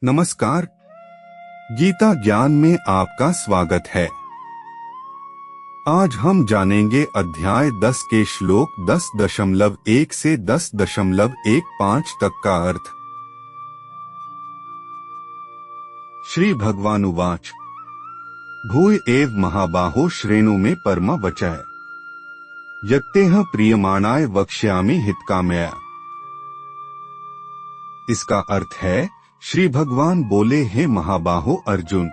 नमस्कार। गीता ज्ञान में आपका स्वागत है। आज हम जानेंगे अध्याय 10 के श्लोक 10.1 से 10.15 तक का अर्थ। श्री भगवानुवाच भूय एव महाबाहो श्रेणु में परम वचः यत्तेह प्रियमाणाय वक्ष्यामि हितकामया। इसका अर्थ है, श्री भगवान बोले, हे महाबाहो अर्जुन,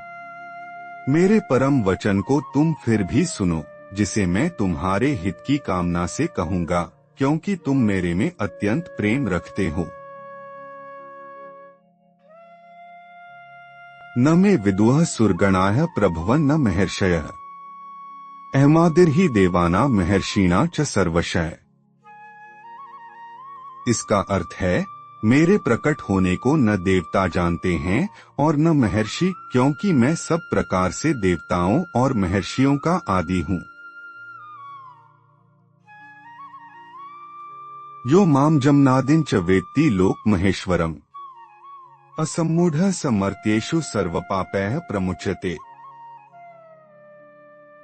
मेरे परम वचन को तुम फिर भी सुनो, जिसे मैं तुम्हारे हित की कामना से कहूंगा, क्योंकि तुम मेरे में अत्यंत प्रेम रखते हो। न मे विदुः सुरगणाः प्रभवन् न महर्षयः अहमादिर्हि देवाना महर्षिणा च सर्वशः। इसका अर्थ है, मेरे प्रकट होने को न देवता जानते हैं और न महर्षि, क्योंकि मैं सब प्रकार से देवताओं और महर्षियों का आदि हूँ। यो माम जमनादिं च वेत्ति लोक महेश्वरम असम्मूढ़ः समर्त्येषु सर्वपापैः प्रमुच्यते।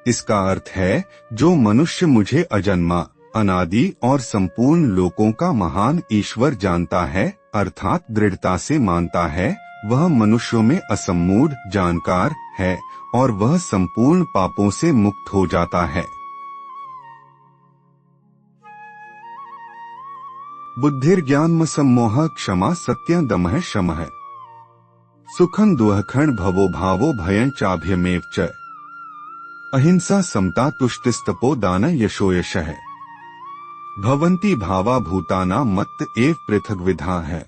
इसका अर्थ है, जो मनुष्य मुझे अजन्मा, अनादि और संपूर्ण लोकों का महान ईश्वर जानता है, अर्थात दृढ़ता से मानता है, वह मनुष्यों में असम्मूढ़ जानकार है और वह संपूर्ण पापों से मुक्त हो जाता है। बुद्धिर्ज्ञानम सम्मोह क्षमा सत्यं दमः शमः सुखं दुःखं भवो भावो भयं चाभयमेव च अहिंसा समता तुष्टिस्तपो दान यशो यशः भवन्ति भावा भूताना मत्त एव पृथग्विधा है।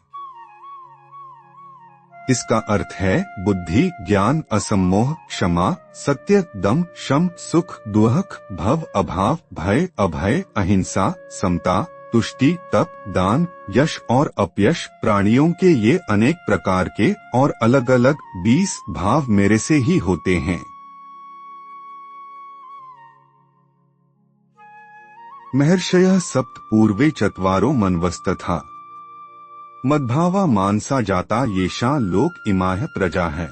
इसका अर्थ है, बुद्धि, ज्ञान, असम्मोह, क्षमा, सत्य, दम, शम, सुख, दुःख, भव, अभाव, भय, अभय, अहिंसा, समता, तुष्टि, तप, दान, यश और अपयश, प्राणियों के ये अनेक प्रकार के और अलग अलग 20 भाव मेरे से ही होते हैं। महर्षयः सप्त पूर्वे चत्वारो मनवस्तथा मद्भावा मानसा जाता येषां लोक इमाह प्रजा है।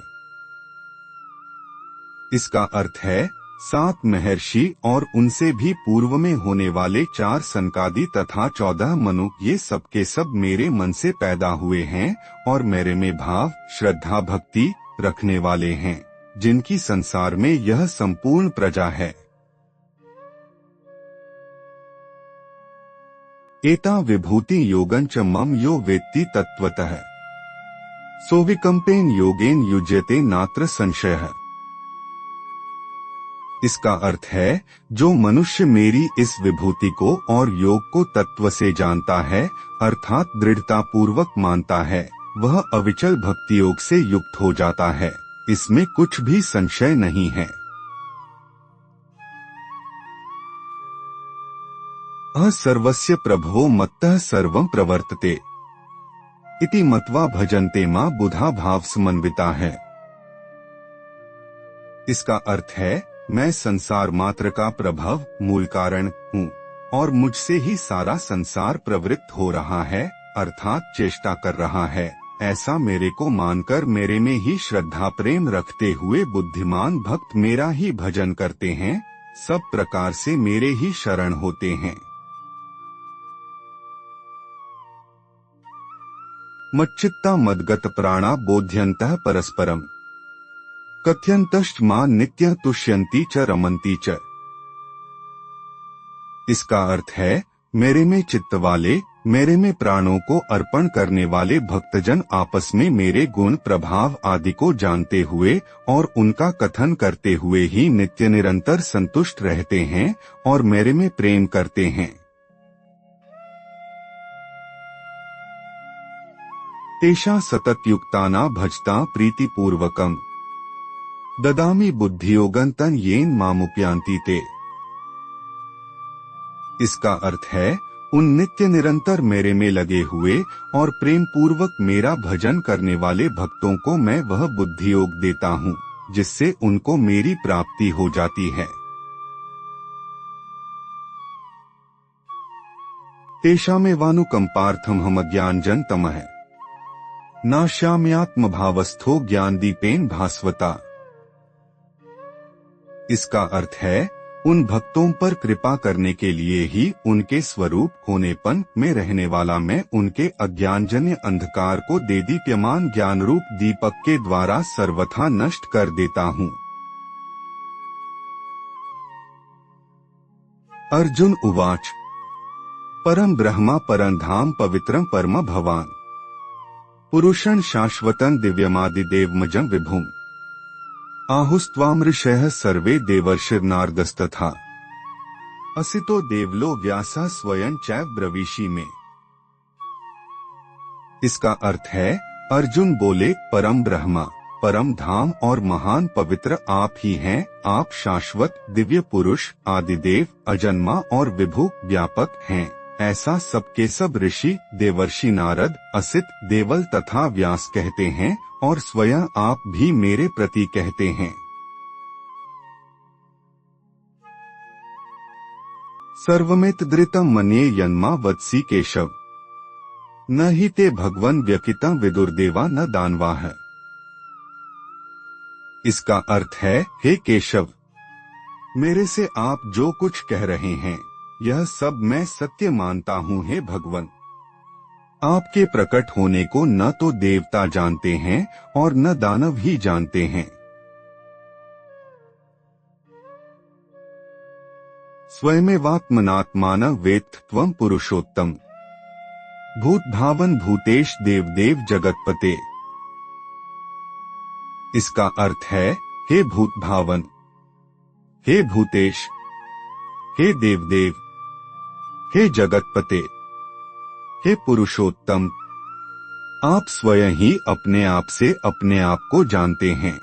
इसका अर्थ है, 7 महर्षि और उनसे भी पूर्व में होने वाले 4 सनकादि तथा 14 मनु, ये सब के सब मेरे मन से पैदा हुए हैं और मेरे में भाव, श्रद्धा, भक्ति रखने वाले हैं, जिनकी संसार में यह संपूर्ण प्रजा है। एता विभूति योगं च मम यो वेत्ति तत्वतः सोविकम्पेन योगेन युज्यते नात्र संशयः। इसका अर्थ है, जो मनुष्य मेरी इस विभूति को और योग को तत्व से जानता है, अर्थात दृढ़ता पूर्वक मानता है, वह अविचल भक्ति योग से युक्त हो जाता है। इसमें कुछ भी संशय नहीं है। सर्वस्य प्रभवो मत्तः सर्वं प्रवर्तते इति मत्वा भजन्ते मां बुधा भाव समन्विता है। इसका अर्थ है, मैं संसार मात्र का प्रभव, मूल कारण हूँ और मुझसे ही सारा संसार प्रवृत्त हो रहा है, अर्थात चेष्टा कर रहा है। ऐसा मेरे को मानकर मेरे में ही श्रद्धा प्रेम रखते हुए बुद्धिमान भक्त मेरा ही भजन करते हैं, सब प्रकार से मेरे ही शरण होते हैं। मच्चित्ता मद्गत प्राणा बोध्यन्तः परस्परम कथयन्तश्च मां नित्यं तुष्यन्ति च रमन्ति च। इसका अर्थ है, मेरे में चित्त वाले, मेरे में प्राणों को अर्पण करने वाले भक्तजन आपस में मेरे गुण, प्रभाव आदि को जानते हुए और उनका कथन करते हुए ही नित्य निरंतर संतुष्ट रहते हैं और मेरे में प्रेम करते हैं। तेषा सततयुक्ताना भजता प्रीतिपूर्वकम ददामि बुद्धियोगं तन् येन मामुपयान्ति ते। इसका अर्थ है, उन नित्य निरंतर मेरे में लगे हुए और प्रेम पूर्वक मेरा भजन करने वाले भक्तों को मैं वह बुद्धि योग देता हूँ, जिससे उनको मेरी प्राप्ति हो जाती है। तेषामेवानुकंपार्थम हम ज्ञानजन तमः नाश्याम्यात्म भावस्थो ज्ञानदीपेन भास्वता। इसका अर्थ है, उन भक्तों पर कृपा करने के लिए ही उनके स्वरूप होनेपन में रहने वाला मैं उनके अज्ञानजन्य अंधकार को देदीप्यमान ज्ञान रूप दीपक के द्वारा सर्वथा नष्ट कर देता हूँ। अर्जुन उवाच परम ब्रह्मा परं धाम पवित्रं परम भवान पुरुषं शाश्वतं दिव्यमादिदेवमजं विभुम् आहुस्त्वामृषयः सर्वे देवर्षिर्नारदस्तथा असितो देवलो व्यासः स्वयं चैव ब्रवीषि में। इसका अर्थ है, अर्जुन बोले, परम ब्रह्मा, परम धाम और महान पवित्र आप ही हैं। आप शाश्वत दिव्य पुरुष आदिदेव अजन्मा और विभु व्यापक हैं। ऐसा सबके सब ऋषि देवर्षि नारद असित देवल तथा व्यास कहते हैं और स्वयं आप भी मेरे प्रति कहते हैं। सर्वमित धृतं मन्ये यन्मा वत्सि केशव न हि ते भगवन् व्यकितं विदुर्देवा न दानवाः। इसका अर्थ है, हे केशव, मेरे से आप जो कुछ कह रहे हैं यह सब मैं सत्य मानता हूँ। हे भगवान, आपके प्रकट होने को न तो देवता जानते हैं और न दानव ही जानते हैं। स्वयमेवात्मनात्मानं वेत्थ त्वं पुरुषोत्तम भूतभावन भूतेश देवदेव जगतपते। इसका अर्थ है, हे भूतभावन, हे भूतेश, हे देवदेव, हे जगतपते, हे पुरुषोत्तम, आप स्वयं ही अपने आप से अपने आप को जानते हैं।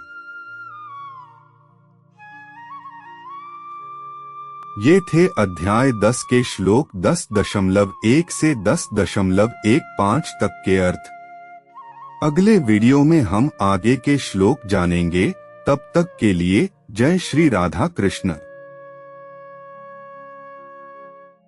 ये थे अध्याय 10 के श्लोक 10.1 से 10.15 तक के अर्थ। अगले वीडियो में हम आगे के श्लोक जानेंगे। तब तक के लिए जय श्री राधा कृष्ण।